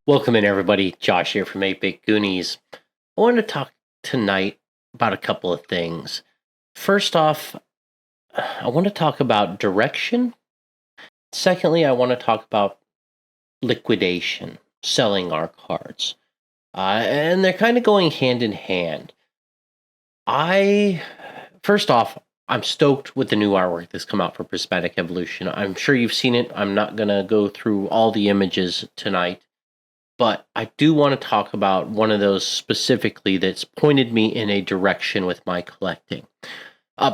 Welcome in, everybody. Josh here from 8-Bit Goonies. I wanted to talk tonight about a couple of things. First off, I want to talk about direction. Secondly, I want to talk about liquidation, selling our cards. And they're kind of going hand in hand. First off, I'm stoked with the new artwork that's come out for Prismatic Evolution. I'm sure you've seen it. I'm not going to go through all the images tonight. But I do want to talk about one of those specifically that's pointed me in a direction with my collecting.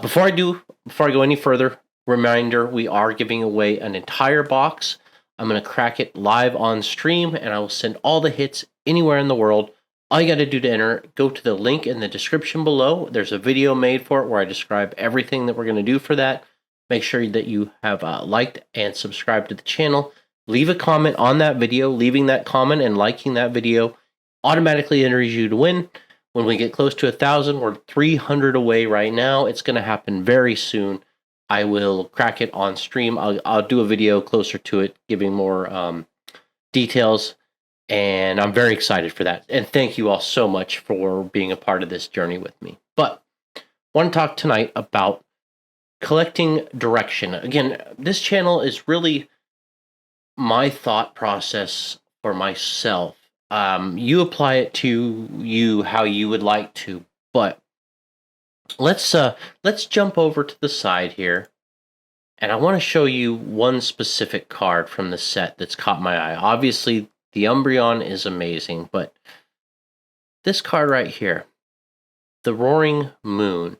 Before I go any further, reminder, we are giving away an entire box. I'm going to crack it live on stream, and I will send all the hits anywhere in the world. All you got to do to enter, go to the link in the description below. There's a video made for it where I describe everything that we're going to do for that. Make sure that you have liked and subscribed to the channel. Leave a comment on that video. Leaving that comment and liking that video automatically enters you to win. When we get close to 1,000, we're 300 away right now. It's going to happen very soon. I will crack it on stream. I'll do a video closer to it, giving more details. And I'm very excited for that. And thank you all so much for being a part of this journey with me. But I want to talk tonight about collecting direction. Again, this channel is really my thought process for myself. You apply it to you how you would like to, but let's jump over to the side here, and I want to show you one specific card from the set that's caught my eye. Obviously, the Umbreon is amazing, but this card right here, the Roaring Moon,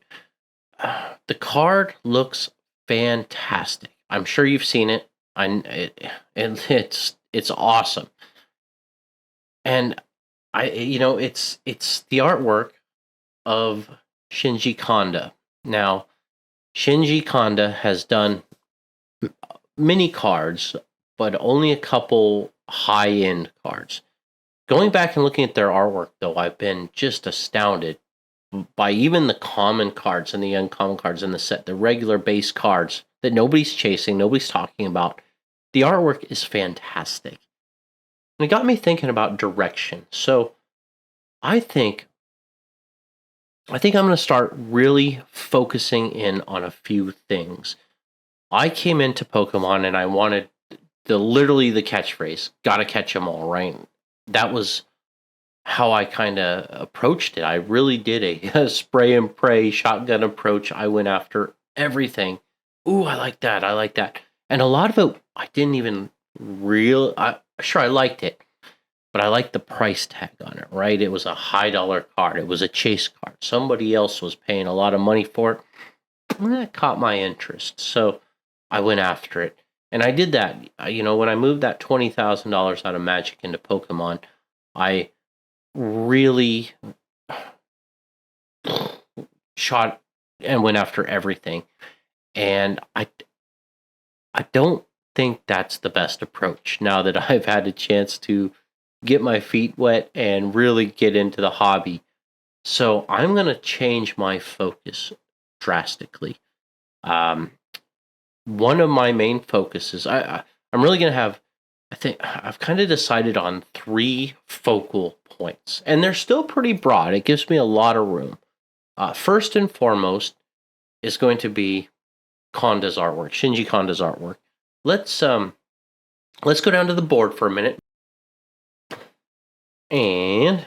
the card looks fantastic. I'm sure you've seen it. It's awesome, and it's the artwork of Shinji Kanda. Now, Shinji Kanda has done many cards, but only a couple high-end cards. Going back and looking at their artwork, though, I've been just astounded by even the common cards and the uncommon cards in the set, the regular base cards that nobody's chasing, nobody's talking about. The artwork is fantastic. And it got me thinking about direction. So I think I'm going to start really focusing in on a few things. I came into Pokemon and I wanted literally the catchphrase, gotta catch them all, right? That was how I kind of approached it. I really did a spray and pray shotgun approach. I went after everything. Ooh, I like that. I like that. And a lot of it, I didn't even sure, I liked it, but I liked the price tag on it, right? It was a high dollar card. It was a chase card. Somebody else was paying a lot of money for it. And that caught my interest. So I went after it. And I did that. When I moved that $20,000 out of Magic into Pokemon, I really shot and went after everything. And I don't think that's the best approach now that I've had a chance to get my feet wet and really get into the hobby. So I'm going to change my focus drastically. One of my main focuses, I'm really going to have, I think I've kind of decided on 3 focal points. And they're still pretty broad. It gives me a lot of room. First and foremost is going to be Kanda's artwork, Shinji Kanda's artwork. Let's go down to the board for a minute. And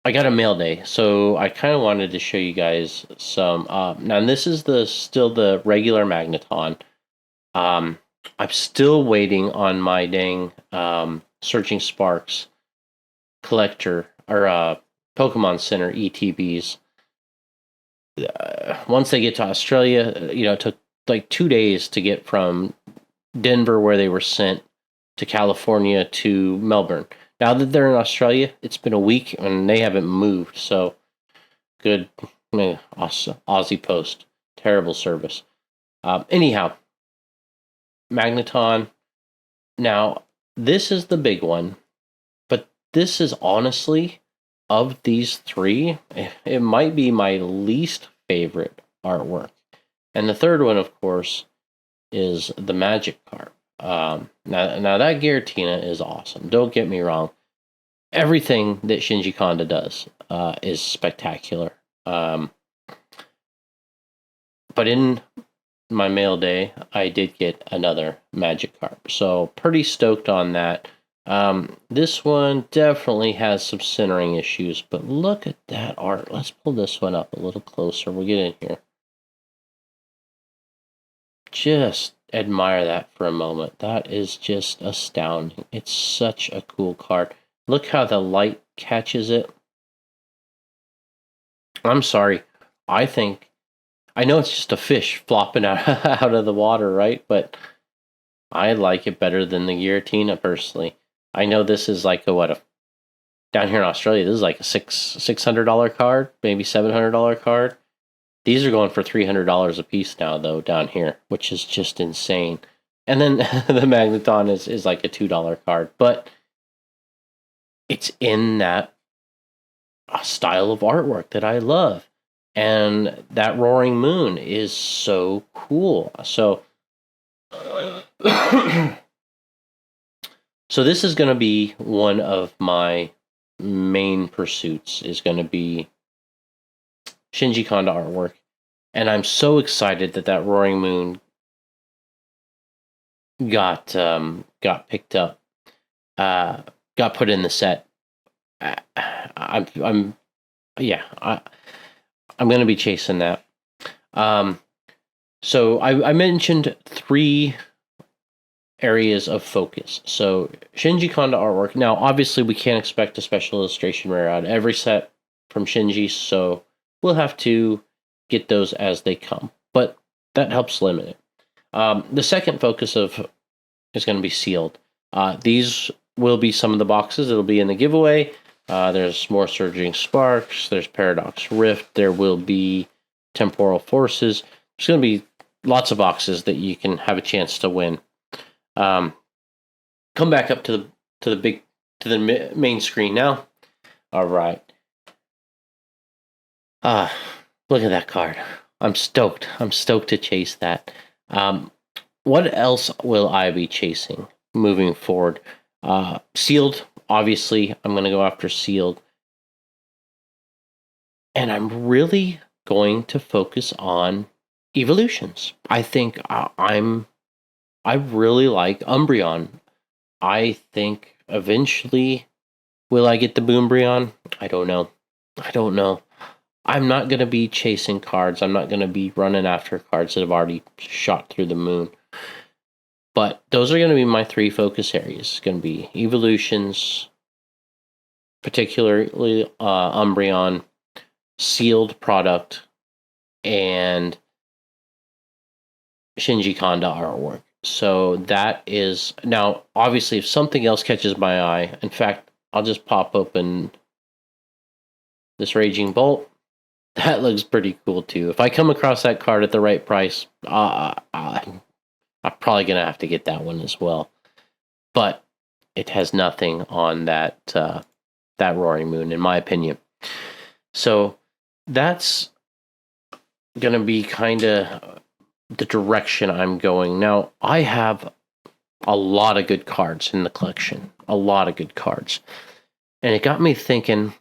I got a mail day, so I kind of wanted to show you guys some. Now, this is still the regular Magneton. I'm still waiting on my dang Searching Sparks collector or Pokemon Center ETBs. Once they get to Australia, it took like 2 days to get from Denver, where they were sent, to California to Melbourne. Now that they're in Australia, it's been a week and they haven't moved. So good, Aussie Post, terrible service. Anyhow, Magneton. Now, this is the big one, but this is honestly, of these 3, it might be my least favorite artwork. And the third one, of course, is the Magic card. Now that Giratina is awesome. Don't get me wrong. Everything that Shinji Kanda does is spectacular. But in my mail day, I did get another Magikarp. So pretty stoked on that. This one definitely has some centering issues, but look at that art. Let's pull this one up a little closer. We'll get in here. Just admire that for a moment. That is just astounding. It's such a cool card. Look how the light catches it. I'm sorry. I know it's just a fish flopping out of the water, right? But I like it better than the Giratina personally. I know this is like down here in Australia, this is like a $600 card, maybe $700 card. These are going for $300 a piece now, though, down here, which is just insane. And then the Magneton is like a $2 card, but it's in that style of artwork that I love. And that Roaring Moon is so cool. So so this is going to be one of my main pursuits, is going to be Shinji Kanda artwork. And I'm so excited that Roaring Moon got picked up, got put in the set. I'm going to be chasing that. So I mentioned 3 areas of focus. So Shinji Kanda artwork. Now, obviously, we can't expect a special illustration rare out of every set from Shinji, so we'll have to get those as they come. But that helps limit it. The second focus is going to be sealed. These will be some of the boxes. It'll be in the giveaway. There's more Surging Sparks. There's Paradox Rift. There will be Temporal Forces. There's going to be lots of boxes that you can have a chance to win. Come back up to the main screen now. All right. Look at that card. I'm stoked. I'm stoked to chase that. What else will I be chasing moving forward? Sealed. Obviously, I'm going to go after sealed. And I'm really going to focus on evolutions. I think I really like Umbreon. I think eventually, will I get the Boombreon? I don't know. I'm not going to be chasing cards. I'm not going to be running after cards that have already shot through the moon. But those are going to be my 3 focus areas. It's going to be evolutions, particularly Umbreon, sealed product, and Shinji Kanda artwork. So that is, now obviously if something else catches my eye, in fact, I'll just pop open this Raging Bolt. That looks pretty cool too. If I come across that card at the right price, I'm probably going to have to get that one as well. But it has nothing on that Roaring Moon, in my opinion. So that's going to be kind of the direction I'm going. Now, I have a lot of good cards in the collection. A lot of good cards. And it got me thinking,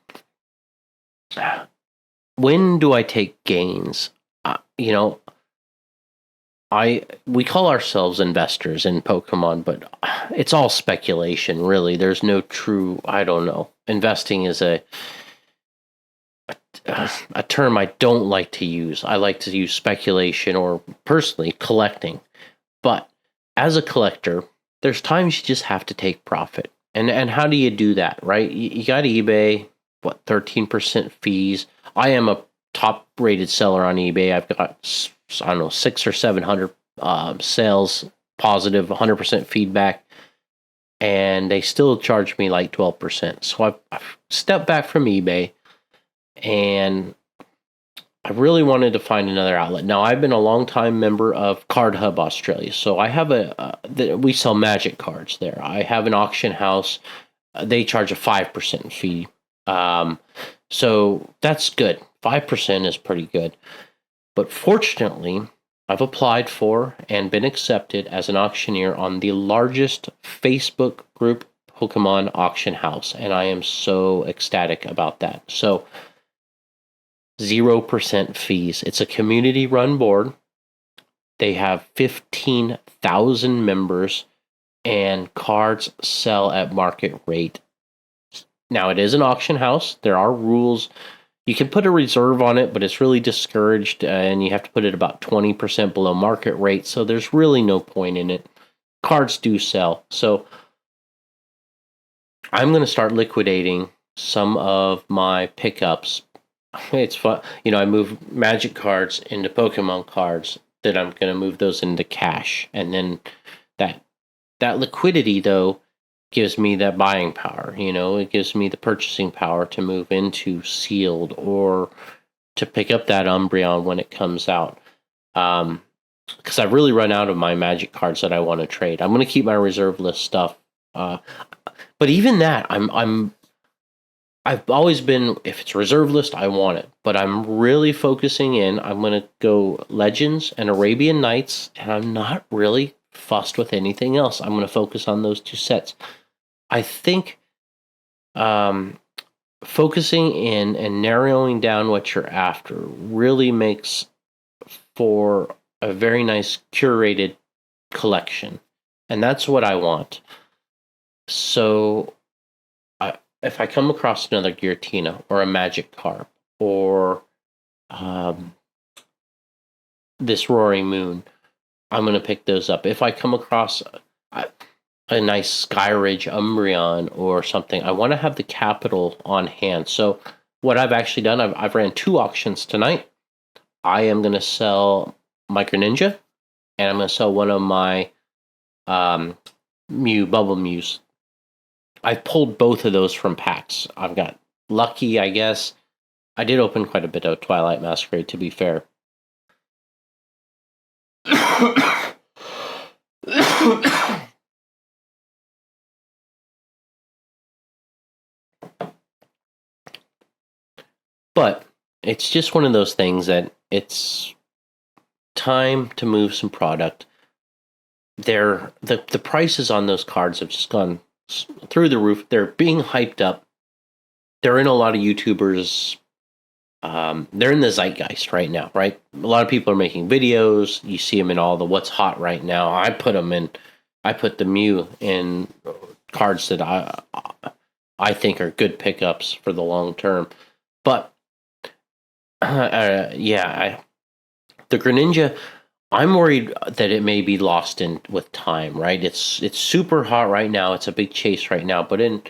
when do I take gains? We call ourselves investors in Pokemon, but it's all speculation, really. There's no true, I don't know. Investing is a term I don't like to use. I like to use speculation or personally collecting. But as a collector, there's times you just have to take profit. And how do you do that, right? You got eBay, 13% fees. I am a top rated seller on eBay. I've got, I don't know, 600 or 700 sales, positive, 100% feedback. And they still charge me like 12%. So I've stepped back from eBay. And I really wanted to find another outlet. Now, I've been a long-time member of Card Hub Australia, so I have we sell Magic cards there. I have an auction house. They charge a 5% fee. So that's good. 5% is pretty good. But fortunately, I've applied for and been accepted as an auctioneer on the largest Facebook group Pokemon auction house, and I am so ecstatic about that. So 0% fees. It's a community run board. They have 15,000 members, and cards sell at market rate. Now, it is an auction house. There are rules. You can put a reserve on it, but it's really discouraged, and you have to put it about 20% below market rate, so there's really no point in it. Cards do sell. So I'm going to start liquidating some of my pickups. It's fun. I move Magic cards into Pokemon cards. Then I'm going to move those into cash. And then that liquidity, though, gives me that buying power. It gives me the purchasing power to move into sealed or to pick up that Umbreon when it comes out. Because I've really run out of my Magic cards that I want to trade. I'm going to keep my reserve list stuff. But even that, I've always been, if it's reserve list, I want it. But I'm really focusing in. I'm going to go Legends and Arabian Nights, and I'm not really fussed with anything else. I'm going to focus on those two sets. I think focusing in and narrowing down what you're after really makes for a very nice curated collection. And that's what I want. So if I come across another Giratina or a Magikarp or this Roaring Moon, I'm going to pick those up. If I come across a nice Skyridge Umbreon or something, I want to have the capital on hand. So what I've actually done, I've ran 2 auctions tonight. I am going to sell my Greninja, and I'm going to sell one of my Bubble Mews. I've pulled both of those from packs. I've got lucky, I guess. I did open quite a bit of Twilight Masquerade, to be fair. But it's just one of those things that it's time to move some product. The prices on those cards have just gone through the roof. They're being hyped up. They're in a lot of YouTubers. They're in the zeitgeist right now, right? A lot of people are making videos. You see them in all the what's hot right now. I put the Mew in cards that I think are good pickups for the long term. But the Greninja, I'm worried that it may be lost in with time, right? It's super hot right now. It's a big chase right now. But in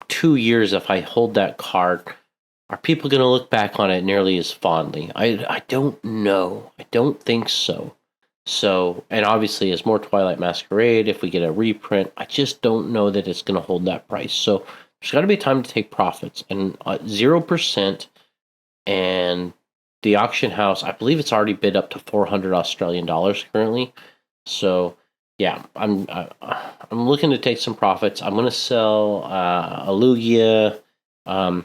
2 years, if I hold that card, are people going to look back on it nearly as fondly? I don't know. I don't think so. So, and obviously, as more Twilight Masquerade, if we get a reprint, I just don't know that it's going to hold that price. So, there's got to be time to take profits. And 0%, and the auction house, I believe it's already bid up to 400 Australian dollars currently. So, yeah, I'm looking to take some profits. I'm going to sell a Lugia. I'll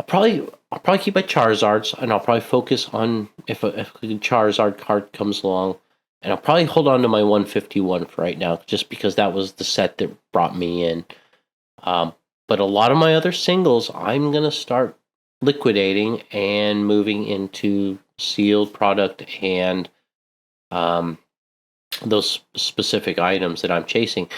probably keep my Charizards, and I'll probably focus on if a Charizard card comes along, and I'll probably hold on to my 151 for right now, just because that was the set that brought me in. But a lot of my other singles, I'm gonna start liquidating and moving into sealed product and those specific items that I'm chasing.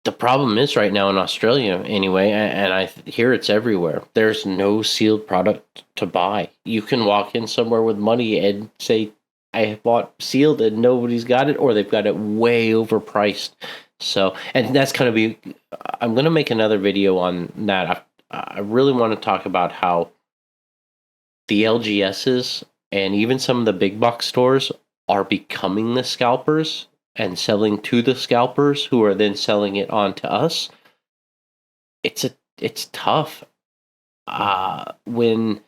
The problem is right now in Australia, anyway, and I hear it's everywhere. There's no sealed product to buy. You can walk in somewhere with money and say, "I bought sealed," and nobody's got it, or they've got it way overpriced. So, and that's going to be. I'm going to make another video on that. I really want to talk about how the LGSs and even some of the big box stores are becoming the scalpers and selling to the scalpers, who are then selling it on to us. It's tough when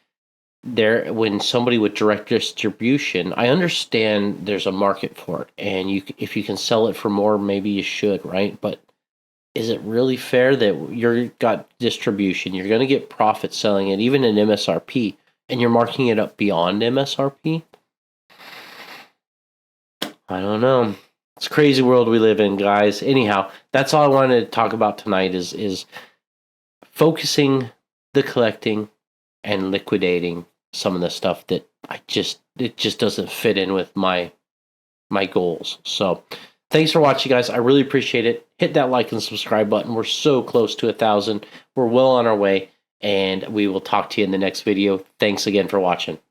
somebody with direct distribution. I understand there's a market for it, and if you can sell it for more, maybe you should, right? But is it really fair that you're got distribution, you're going to get profit selling it even at MSRP, and you're marking it up beyond MSRP? I don't know. It's a crazy world we live in, guys. Anyhow, that's all I wanted to talk about tonight is focusing the collecting and liquidating some of the stuff that it just doesn't fit in with my goals. So thanks for watching, guys. I really appreciate it. Hit that like and subscribe button. We're so close to 1,000. We're well on our way, and we will talk to you in the next video. Thanks again for watching.